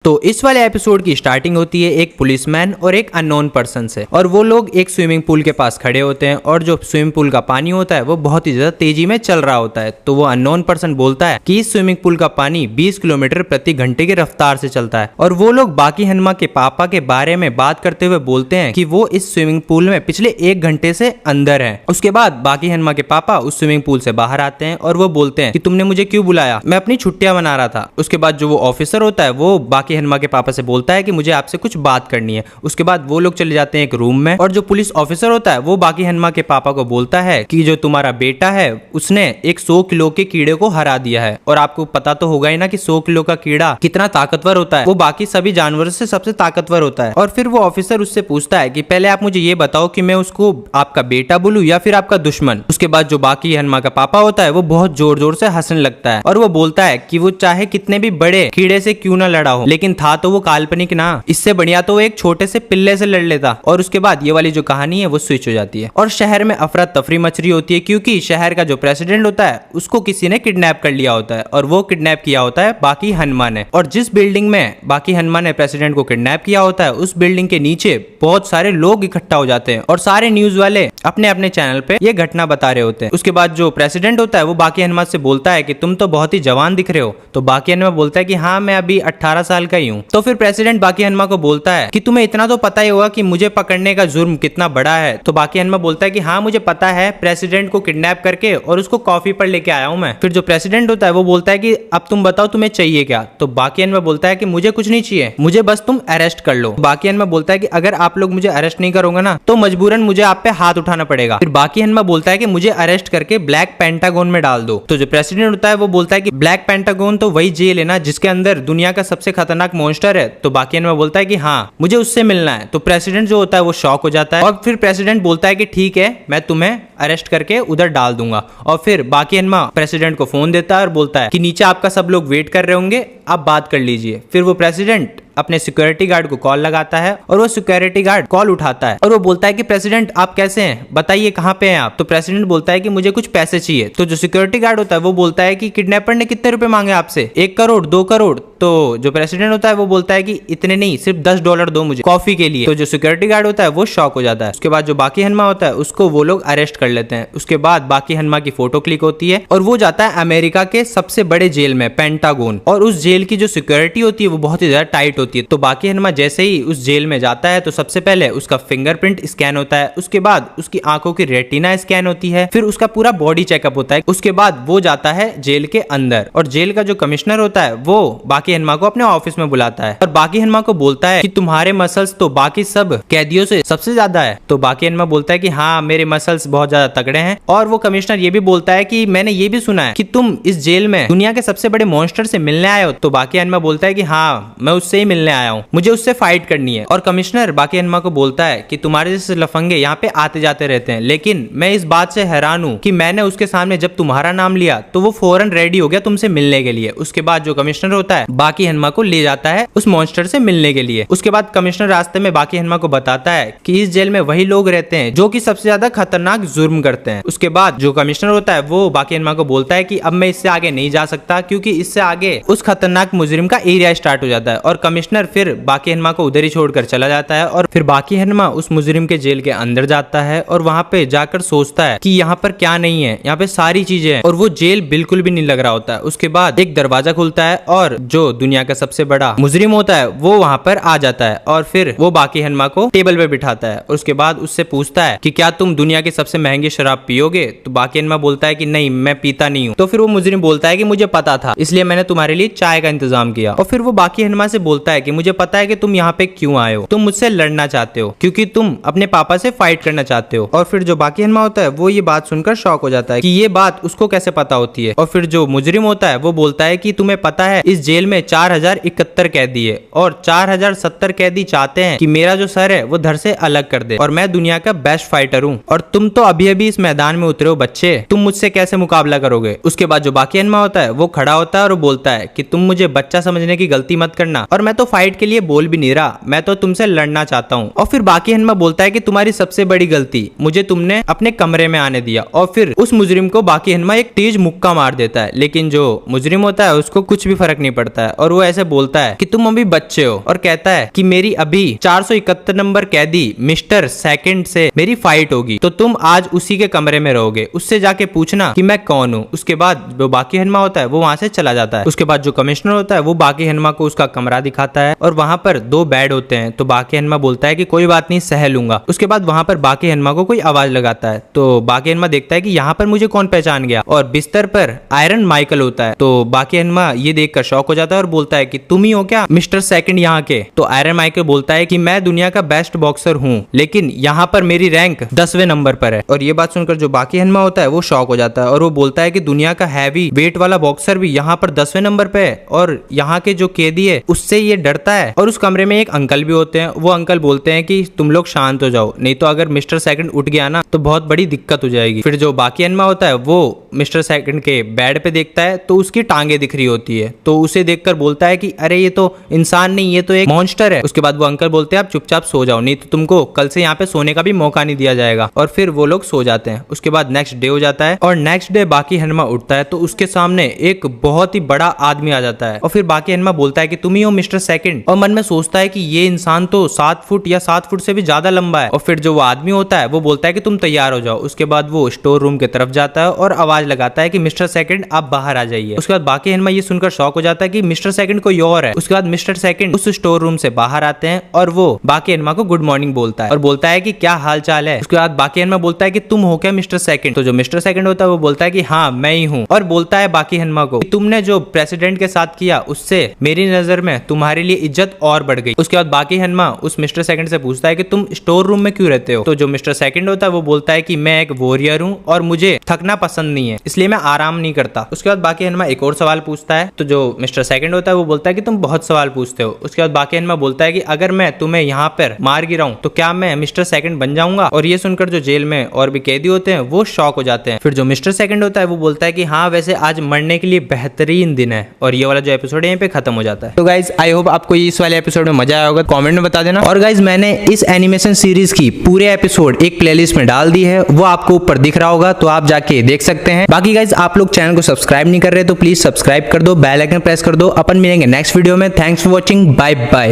तो इस वाले एपिसोड की स्टार्टिंग होती है एक पुलिसमैन और एक अननोन पर्सन से, और वो लोग एक स्विमिंग पूल के पास खड़े होते हैं और जो स्विमिंग पूल का पानी होता है वो बहुत ही ज्यादा तेजी में चल रहा होता है। तो वो अननोन पर्सन बोलता है कि इस स्विमिंग पूल का पानी 20 किलोमीटर प्रति घंटे की रफ्तार से चलता है। और वो लोग बाकी हनुमा के पापा के बारे में बात करते हुए बोलते हैं कि वो इस स्विमिंग पूल में पिछले 1 घंटे से अंदर है। उसके बाद बाकी हनुमा के पापा उस स्विमिंग पूल से बाहर आते हैं और वो बोलते हैं कि तुमने मुझे क्यों बुलाया, मैं अपनी छुट्टियां मना रहा था। उसके बाद जो वो ऑफिसर होता है वो बाकी हनुमा के पापा से बोलता है कि मुझे आपसे कुछ बात करनी है। उसके बाद वो लोग चले जाते हैं एक रूम में, और जो पुलिस ऑफिसर होता है वो बाकी हनुमा के पापा को बोलता है कि जो तुम्हारा बेटा है उसने एक 100 किलो के कीड़े को हरा दिया है। और आपको पता तो होगा ही ना कि 100 किलो का कीड़ा कितना ताकतवर होता है, वो बाकी सभी जानवरों से सबसे ताकतवर होता है। और फिर वो ऑफिसर उससे पूछता है कि पहले आप मुझे ये बताओ कि मैं उसको आपका बेटा बोलूं या फिर आपका दुश्मन। उसके बाद जो बाकी हनुमा का पापा होता है वो बहुत जोर जोर से हंसने लगता है और वो बोलता है कि वो चाहे कितने भी बड़े कीड़े से क्यों ना लड़ा हो, लेकिन था तो वो काल्पनिक ना, इससे बढ़िया तो वो एक छोटे से पिल्ले से लड़ लेता। और उसके बाद ये वाली जो कहानी है वो स्विच हो जाती है और शहर में अफरा तफरी मच रही होती है, क्योंकि शहर का जो प्रेसिडेंट होता है उसको किसी ने किडनैप कर लिया होता है, और वो किडनैप किया होता है बाकी हनुमा ने। और जिस बिल्डिंग में बाकी हनुमा ने प्रेसिडेंट को किडनैप किया होता है उस बिल्डिंग के नीचे बहुत सारे लोग इकट्ठा हो जाते हैं और सारे न्यूज वाले अपने अपने चैनल पे ये घटना बता रहे होते हैं। उसके बाद जो प्रेसिडेंट होता है वो बाकी हनुमा से बोलता है कि तुम तो बहुत ही जवान दिख रहे हो। तो बाकी हनुमा बोलता है कि हाँ, मैं अभी 18 साल का ही हूँ। तो फिर प्रेसिडेंट बाकी हनुमा को बोलता है कि तुम्हें इतना तो पता ही होगा कि मुझे पकड़ने का जुर्म कितना बड़ा है। तो बाकी हनुमा बोलता है कि हाँ, मुझे पता है, प्रेसिडेंट को किडनैप करके और उसको कॉफी पर लेके आया हूँ मैं। फिर जो प्रेसिडेंट होता है वो बोलता है कि अब तुम बताओ तुम्हें चाहिए क्या। तो बाकी हनुमा बोलता है कि मुझे कुछ नहीं चाहिए, मुझे बस तुम अरेस्ट कर लो। बाकी हनुमा बोलता है कि अगर आप लोग मुझे अरेस्ट नहीं करोगे ना तो मजबूरन मुझे आप पे हाथ उठाना पड़ेगा। फिर बाकी हनुमा बोलता है कि मुझे अरेस्ट करके ब्लैक पेंटागन में डाल दो। तो जो प्रेसिडेंट होता है वो बोलता है कि ब्लैक पेंटागन तो वही जेल है ना जिसके अंदर दुनिया का सबसे खतरनाक मॉन्स्टर है। तो बाकी हनुमा बोलता है कि हाँ, मुझे उससे मिलना है। तो प्रेसिडेंट जो होता है वो शॉक हो जाता है और फिर प्रेसिडेंट बोलता है कि ठीक है, मैं तुम्हें अरेस्ट करके उधर डाल दूंगा। और फिर बाकी हनुमा प्रेसिडेंट को फोन देता है और बोलता है कि नीचे आपका सब लोग वेट कर रहे होंगे, आप बात कर लीजिए। फिर वो प्रेसिडेंट अपने सिक्योरिटी गार्ड को कॉल लगाता है और वो सिक्योरिटी गार्ड कॉल उठाता है और वो बोलता है कि प्रेसिडेंट आप कैसे हैं, बताइए कहाँ पे हैं आप। तो प्रेसिडेंट बोलता है कि मुझे कुछ पैसे चाहिए। तो जो सिक्योरिटी गार्ड होता है वो बोलता है कि किडनैपर ने कितने रुपए मांगे आपसे, 1 करोड़ 2 करोड़। तो जो प्रेसिडेंट होता है वो बोलता है कि इतने नहीं, सिर्फ $10 दो मुझे कॉफी के लिए। तो जो सिक्योरिटी गार्ड होता है वो शॉक हो जाता है। उसके बाद जो बाकी हनुमा होता है उसको वो लोग अरेस्ट कर लेते हैं। उसके बाद बाकी हनुमा की फोटो क्लिक होती है और वो जाता है अमेरिका के सबसे बड़े जेल में, पेंटागन। और उस जेल की जो सिक्योरिटी होती है वो बहुत ही ज्यादा टाइट होती है। तो बाकी हनुमा जैसे ही उस जेल में जाता है तो सबसे पहले उसका फिंगरप्रिंट स्कैन होता है, उसके बाद उसकी आंखों की रेटिना स्कैन होती है, फिर उसका पूरा बॉडी चेकअप होता है। उसके बाद वो जाता है जेल के अंदर और जेल का जो कमिश्नर होता है वो बाकी हनुमा को अपने ऑफिस में बुलाता है और बाकी हनुमा को बोलता है कि तुम्हारे मसल्स तो बाकी सब कैदियों से सबसे ज्यादा है। तो बाकी हनुमा बोलता है कि हाँ, मेरे मसल्स बहुत ज्यादा तगड़े हैं। और वो कमिश्नर ये भी बोलता है कि मैंने ये भी सुना है कि तुम इस जेल में दुनिया के सबसे बड़े मॉन्स्टर से मिलने आए हो। तो बाकी हनुमा बोलता है कि हाँ, मैं उससे ही मिलने आया हूँ, मुझे उससे फाइट करनी है। और कमिश्नर बाकी हनुमा को बोलता है कि तुम्हारे जैसे लफंगे यहाँ पे आते जाते रहते हैं, लेकिन मैं इस बात से हैरान हूँ कि मैंने उसके सामने जब तुम्हारा नाम लिया तो वो फौरन रेडी हो गया तुमसे मिलने के लिए। उसके बाद जो कमिश्नर होता है बाकी हनुमा को ले जाता है उस मॉन्स्टर से मिलने के लिए। उसके बाद कमिश्नर रास्ते में बाकी हनुमा को बताता है कि इस जेल में वही लोग रहते हैं जो कि सबसे ज्यादा खतरनाक जुर्म करते हैं। उसके बाद जो कमिश्नर होता है वो बाकी हनुमा को बोलता है कि अब मैं इससे आगे नहीं जा सकता, क्योंकि इससे आगे उस खतरनाक मुजरिम का एरिया स्टार्ट हो जाता है। और कमिश्नर फिर बाकी हनुमा को उधर ही छोड़कर चला जाता है और फिर बाकी हनुमा उस मुजरिम के जेल के अंदर जाता है और वहां पे जाकर सोचता है कि यहाँ पर क्या नहीं है, यहाँ पे सारी चीजें हैं। और वो जेल बिल्कुल भी नहीं लग रहा होता है। उसके बाद एक दरवाजा खुलता है और जो दुनिया का सबसे बड़ा मुजरिम होता है वो वहां पर आ जाता है और फिर वो बाकी हनुमा को टेबल पे बिठाता है और उसके बाद उससे पूछता है कि क्या तुम दुनिया की सबसे महंगी शराब पियोगे। तो बाकी हनुमा बोलता है कि नहीं, मैं पीता नहीं हूँ। तो फिर वो मुजरिम बोलता है कि मुझे पता था, इसलिए मैंने तुम्हारे लिए चाय का इंतजाम किया। और फिर वो बाकी हनुमा से बोलता है कि मुझे पता है कि तुम यहाँ पे क्यों आए हो, तुम मुझसे लड़ना चाहते हो क्योंकि तुम अपने पापा से फाइट करना चाहते हो। और फिर जो बाकी हनुमा होता है वो ये बात सुनकर शॉक हो जाता है कि ये बात उसको कैसे पता होती है। और फिर जो मुजरिम होता है वो बोलता है कि तुम्हें पता है इस जेल में 4071 कैदी है और 4070 कैदी चाहते हैं कि मेरा जो सर है वो धड़ से अलग कर दे और मैं दुनिया का बेस्ट फाइटर हूँ, और तुम तो अभी अभी इस मैदान में उतरे हो बच्चे, तुम मुझसे कैसे मुकाबला करोगे। उसके बाद जो बाकी हनुमा होता है वो खड़ा होता है और बोलता है कि तुम मुझे बच्चा समझने की गलती मत करना, और मैं तो फाइट के लिए बोल भी नहीं रहा, मैं तो तुमसे लड़ना चाहता हूँ। और फिर बाकी हनुमा बोलता है कि तुम्हारी सबसे बड़ी गलती, मुझे तुमने अपने कमरे में आने दिया। और फिर उस मुजरिम को बाकी हनुमा एक तेज मुक्का मार देता है, लेकिन जो मुजरिम होता है उसको कुछ भी फर्क नहीं पड़ता है है और वो ऐसे बोलता है कि तुम अभी बच्चे हो, और कहता है कि मेरी अभी 471 नंबर कैदी मिस्टर सेकंड से मेरी फाइट होगी, तो तुम आज उसी के कमरे में रहोगे, उससे जाके पूछना कि मैं कौन हूँ। उसके बाद जो बाकी हनुमा होता है वो वहां से चला जाता है। उसके बाद जो कमिश्नर होता है वो बाकी हनुमा को उसका कमरा दिखाता है और वहां पर 2 बेड होते हैं। तो बाकी हनुमा बोलता है कि कोई बात नहीं, सह लूंगा। उसके बाद वहां पर बाकी हनुमा को कोई आवाज लगाता है, तो बाकी हनुमा देखता है कि यहाँ पर मुझे कौन पहचान गया, और बिस्तर पर आयरन माइकल होता है। तो बाकी हनुमा ये देखकर शॉक हो जाता है और बोलता है कि तुम ही हो क्या मिस्टर सेकंड यहाँ के। तो आयरन माइकल बोलता है कि मैं दुनिया का बेस्ट बॉक्सर हूँ, लेकिन यहाँ पर मेरी रैंक 10वें नंबर पर है। और ये बात सुनकर जो बाकी हनुमा होता है वो शॉक हो जाता है और वो बोलता है कि दुनिया का हैवी वेट वाला बॉक्सर भी यहाँ पर 10वें नंबर पे है, और यहाँ के जो कैदी है उससे ये डरता है। और उस कमरे में एक अंकल भी होते हैं। वो अंकल बोलते हैं कि तुम लोग शांत हो जाओ, नहीं तो अगर मिस्टर सेकंड उठ गया ना तो बहुत बड़ी दिक्कत हो जाएगी। फिर जो बाकी हनुमा होता है वो मिस्टर सेकंड के बेड पे देखता है तो उसकी टांगे दिख रही होती है, तो उसे देखकर बोलता है कि अरे ये तो इंसान नहीं, ये तो एक मॉन्स्टर है। उसके बाद वो अंकल बोलते हैं आप चुपचाप सो जाओ, नहीं तो तुमको कल से यहाँ पे सोने का भी मौका नहीं दिया जाएगा। और फिर वो लोग सो जाते हैं। उसके बाद नेक्स्ट डे हो जाता है और नेक्स्ट डे बाकी हनुमा उठता है तो उसके सामने एक बहुत ही बड़ा आदमी आ जाता है। और फिर बाकी हनुमा बोलता है कि तुम ही हो मिस्टर सेकंड, और मन में सोचता है कि ये इंसान तो 7 फुट या 7 फुट से भी ज्यादा लंबा है। और फिर जो वो आदमी होता है वो बोलता है कि तुम तैयार हो जाओ। उसके बाद वो स्टोर रूम की तरफ जाता है और आवाज लगाता है कि मिस्टर सेकंड आप बाहर आ जाइए। उसके बाद बाकी हनुमा ये सुनकर शॉक हो जाता है कि मिस्टर सेकंड कोई और है। उसके बाद मिस्टर सेकंड उस स्टोर रूम से बाहर आते हैं और वो बाकी हनुमा को गुड मॉर्निंग बोलता है और बोलता है कि क्या हाल चाल है। उसके बाद बाकी हनुमा बोलता है कि तुम हो क्या मिस्टर सेकंड। तो जो मिस्टर सेकंड होता है वो बोलता है कि हाँ मैं ही हूँ, और बोलता है बाकी हनुमा को तुमने जो प्रेसिडेंट के साथ किया उससे मेरी नजर में तुम्हारे लिए इज्जत और बढ़ गई। उसके बाद बाकी हनुमा उस मिस्टर सेकंड से पूछता है कि तुम स्टोर रूम में क्यों रहते हो। तो जो मिस्टर सेकंड होता है वो बोलता है कि मैं एक वॉरियर हूँ और मुझे थकना पसंद नहीं है, इसलिए मैं आराम नहीं करता। उसके बाद बाकी हनुमा एक और सवाल पूछता है, तो जो मिस्टर सेकंड होता है वो बोलता है कि तुम बहुत सवाल पूछते हो। उसके बाद बाकी हनुमा बोलता है कि अगर मैं तुम्हें यहाँ पर मार गिराऊं तो क्या मैं मिस्टर सेकंड बन जाऊंगा। और ये सुनकर जो जेल में और भी कैदी होते हैं वो शॉक हो जाते हैं। फिर जो मिस्टर सेकंड होता है वो बोलता है कि हाँ वैसे आज मरने के लिए बेहतरीन दिन है। और ये वाला जो एपिसोड है यहाँ पे खत्म हो जाता है। तो गाइज आई होप आपको इस वाले एपिसोड में मजा आया होगा, कमेंट में बता देना। और गाइज मैंने इस एनिमेशन सीरीज की पूरे एपिसोड एक प्लेलिस्ट में डाल दी है, वो आपको ऊपर दिख रहा होगा, तो आप जाके देख सकते हैं। बाकी गाइज आप लोग चैनल को सब्सक्राइब नहीं कर रहे तो प्लीज सब्सक्राइब कर दो, बेल आइकन प्रेस कर दो। अपन मिलेंगे नेक्स्ट वीडियो में। Thanks for watching, bye bye.